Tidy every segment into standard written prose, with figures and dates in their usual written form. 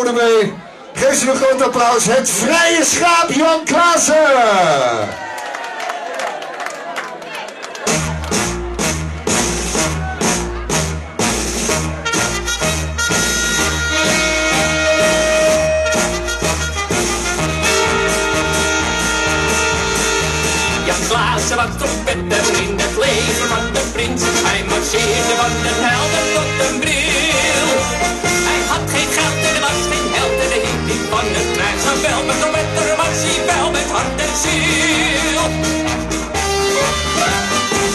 Bodemee. Geef ze een groot applaus. Het vrije schaap Jan Klaassen. Klaassen was trompetter in het leger van de prins. Hij marcheerde van de helder tot de bril. Hij had geen geld en er was geen held en de hield niet van het krijgsgevel. Maar trompetter was hij wel met hart en ziel.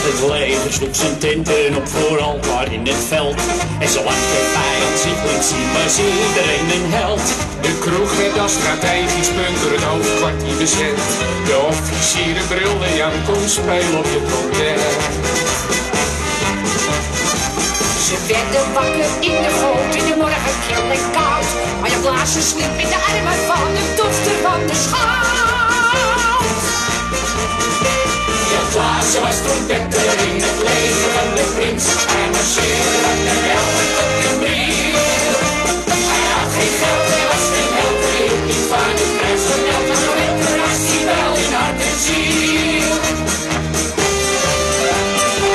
Het leger sloeg zijn tenten op vooral waar in het veld. En zolang de vijand zich liet zien was iedereen een held. De kroeg werd als strategisch punt door het hoofdkwartier bezet. De officieren brulden, Jan kon spelen op je trompet. Ze werden wakker in de goot, in de morgen kil en koud. Maar Jan Klaassen sliep in de armen van de dochter van de schout. Jan Klaassen was trompetter in het leger van de prins. Hij marcheerde van de helder tot de bril. Hij had geen geld, hij was geen held, hij hield niet van het krijgsgevel. Maar trompetter was hij wel in hart en ziel.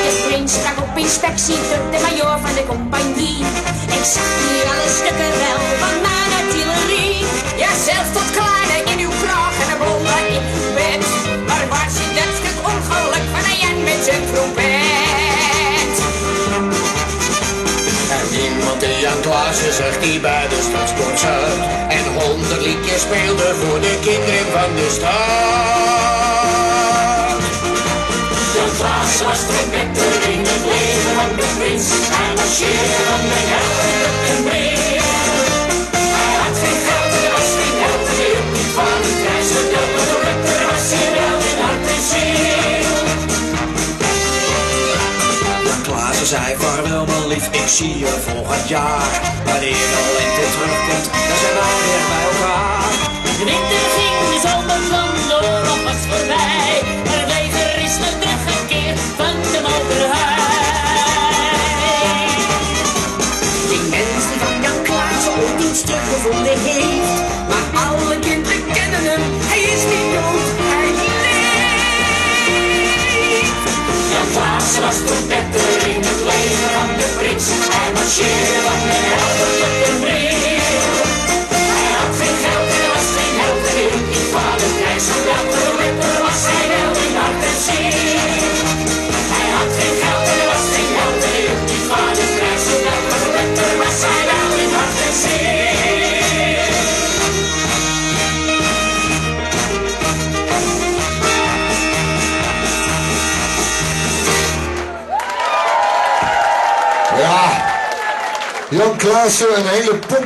De prins sprak op inspectie tot de majoor van de compagnie. Ik zag hier alle stukken wel van mijn artillerie. Ja, zelfs tot kleine in uw kraag en een blonde in uw bed. Maar waar zit dat stuk ongeluk van een Jan met zijn trompet? En niemand die Jan Klaassen zag die bij de stadsport zat. En 100 liedjes speelde voor de kinderen van de stad. Jan Klaassen was trompetter in het leger van de prins. Hij marcheerde van de helder tot de bril. Hij had geen geld, er was geen held, hij hield niet van het krijgsgevel. Maar trompetter was hij wel in hart en ziel. Jan Klaassen zei vaarwel mijn lief, ik zie je volgend jaar. Wanneer de lente terugkomt, dan zijn wij weer bij elkaar. De winter ging, de zomer kwam, de oorlog was voorbij. Maar het leger is nog teruggekeerd van de motorhei. Die mens die van Jan Klaassen ooit iets teruggevonden heeft. Maar alle kinderen kennen hem, hij is niet dood, hij leeft. Jan Klaassen was trompetter in het leger van de prins. Hij marcheerde van de helder tot de bril. Hij had geen geld en er was geen held, hij hield niet van het krijgsgevel. Trompetter was hij wel in hart en ziel. Hij had geen geld en er was geen held, hij hield niet van het krijgsgevel. Trompetter was hij wel in hart en ziel. Ja, Jan Klaassen, een hele pop.